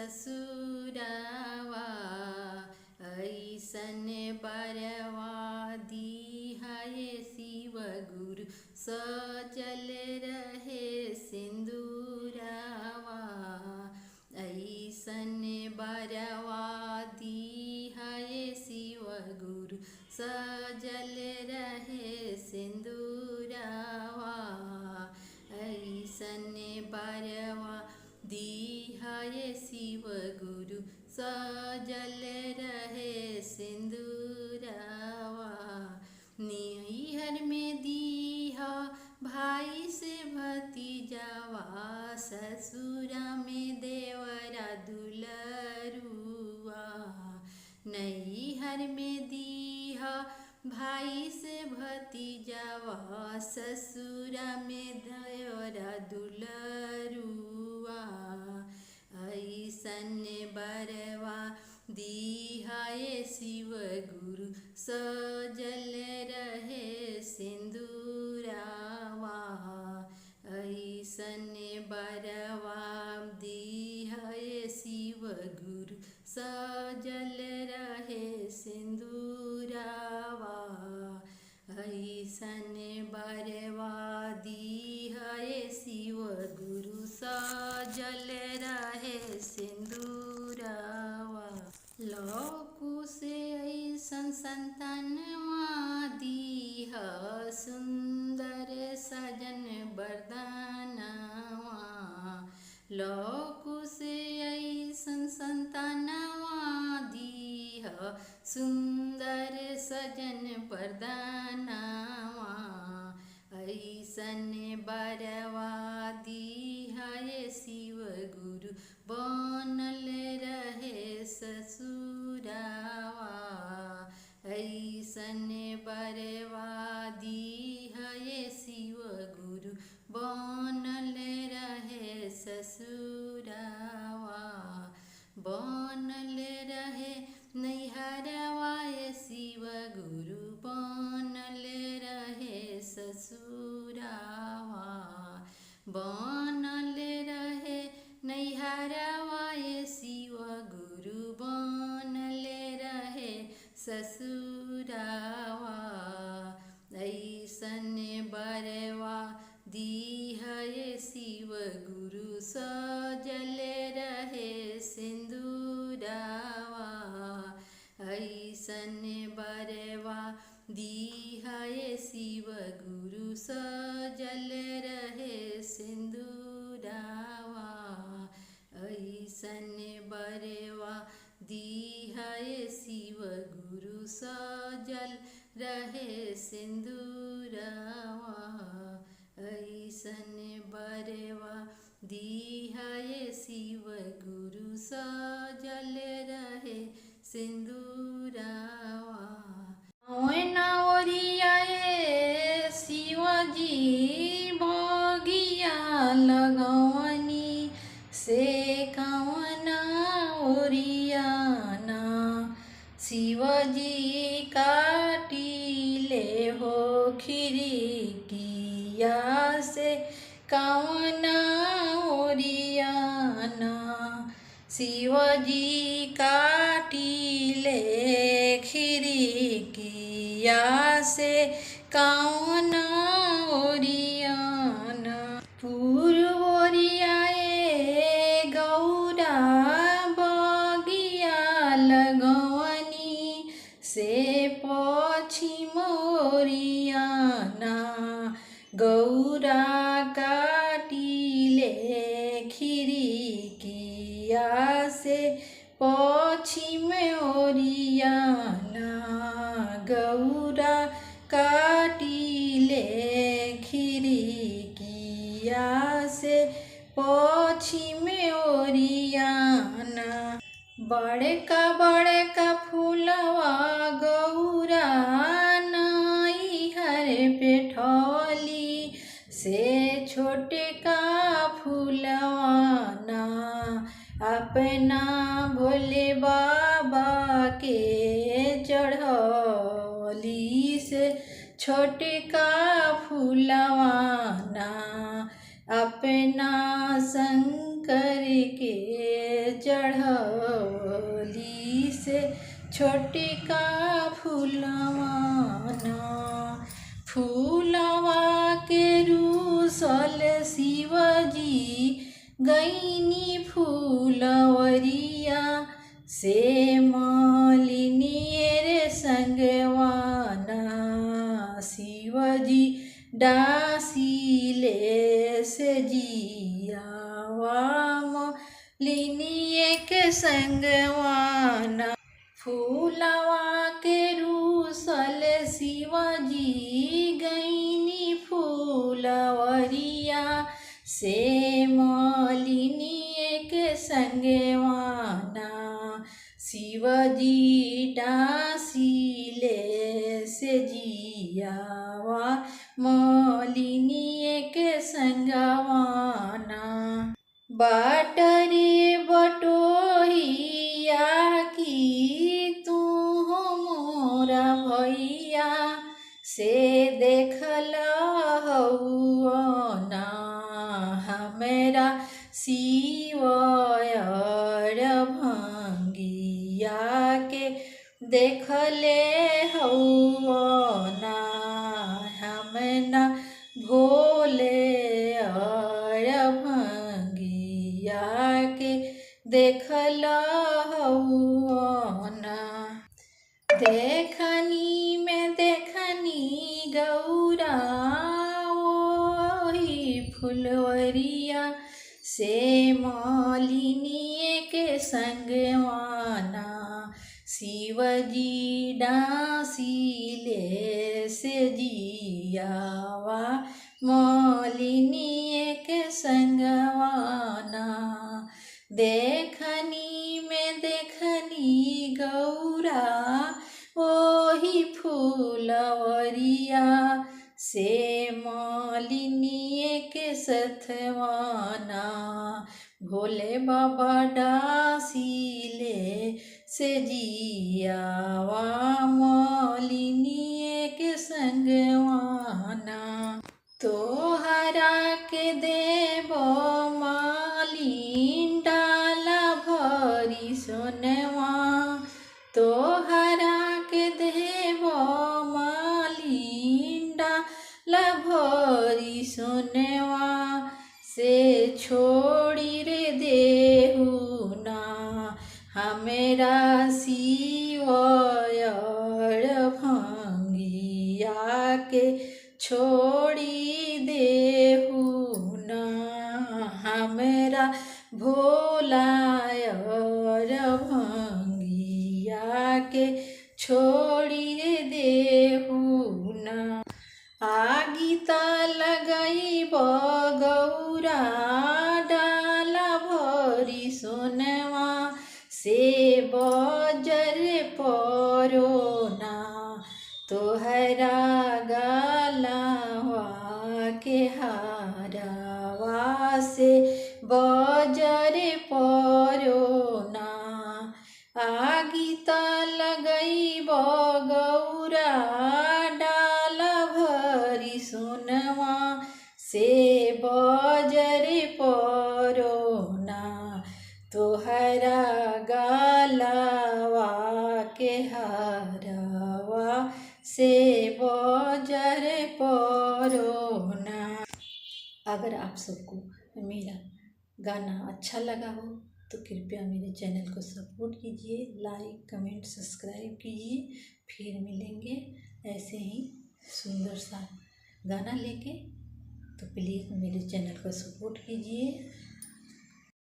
ससुरावा ऐसन बरवा दिहाए शिव गुरु सजल रहे सिंदूरावा ऐसन बरवा दिहाए शिव गुरु सजल रहे सिंदूरावा ऐसन बरवा दिहाए शिव गुरु सजल रहे सिंदूरावा नैहर में दीहा भाई से भतीजावा ससुरा में देवरा दुलरुआ नैहर में दीहा भाई से भतीजावा ससुरा में देवरा दुलरुआ ऐसन बरवा दिहाए शिव गुरु सजल रहे सिंदूरावा ऐसन बरवा दिहाए शिव गुरु सजल रहे सिंदूरावा ऐसन बरवा दिहाए शिव गुरु सजल रहे सिंदूरावा लौकु से ऐसन संतानवा दीहा सुंदर सजन बरदानवा लौकु से ऐसन संतानवा दीहा सुंदर सजन बरदानवा ऐसन बरवा दिहाए शिव गुरु बनल रहे ससुरावा ऐसन बरवा दिहाए शिव गुरु बनल रहे ससुरावा बनल रहे नैहरवा शिव गुरु बनल रहे ससुरावा बनल रहे नैहरवा शिव गुरु बनल रहे ससुरावा ऐसन बरवा दिहाए शिव गुरु सजल रहे सिंदूरावा ऐसन बरवा दिहाए शिव गुरु सजल रहे सिंदूरावा ऐसन बरवा दिहाए शिव गुरु सजल रहे सिंदूरावा ऐसन बरवा दिहाए शिव गुरु सजल रहे सिंदूरावा ओरियाए शिवजी बगिया लगवनी से कवना ओरियाना शिवजी काटिले हो खिड़किया से कवना ओरियाना शिवजी काटिले खिड़किया से कवना ओरियाना पूर्व ओरियाए गौरा बगिया लगवनी से पश्चिम ओरियाना गौरा काटिले खिड़किया से पश्चिम ओरियाना गौरा काटिले खिड़किया से पश्चिम ओरियाना बड़का बड़का फूलवा गौरा नैहर पेठौली से छोटे का फूलवाना अपना भोले बाबा के चढ़ौली से छोटे का फूलवाना अपना संग शंकर के चढ़वली से छोटिका फूलवाना। फूलवा के रूसल शिवजी गईनी फूलवरिया से मालिनी रे संगवाना। शिवजी डासिले से जियावा मालिनी के संगवाना। फूलवा के रूसल शिवजी गईनी फूलवरिया से मालिनी के संगवाना। शिवजी डासिले से जियावा मालिनी के संगवाना। बाटरे बटोहिया की तू मोरा भैया से देखल हउना। हमरा शिवयर भंगिया के देखले हउना। हमना भोले और भंगिया के देखल हउना। देखनी में देखनी गौरा ओही फुलवरिया से मालिनी के संगवाना। शिवजी डासिले से जियावा मालिनी के संगवाना। देखनी में देखनी गौरा ओही फूलवरिया से मालिनी के सथवाना। भोले बाबा डासिले से जियावा मालिनी के संगवाना। तोहरा के देव मालिन डाला भरी सोनवा। तोहरा के देव मालिन डाला भरी सोनवा से छोड़ी रे देहुना। हमेरा शिवयर भंगिया के छोड़ी देहुना। हमरा भोलायर भंगिया के छोड़ी देहुना। आगी त लगई गौरा डाला भरी सोनवा से बजर परोना। तोहरा गलवा के हारवा से बजर परोना। आगी त लगई गौरा डाला भरी सोनवा से बजर परोना। तोहरा गलवा के हारवा से बजर परोना। अगर आप सबको मेरा गाना अच्छा लगा हो तो कृपया मेरे चैनल को सपोर्ट कीजिए, लाइक कमेंट सब्सक्राइब कीजिए। फिर मिलेंगे ऐसे ही सुंदर सा गाना लेके। तो प्लीज़ मेरे चैनल को सपोर्ट कीजिए।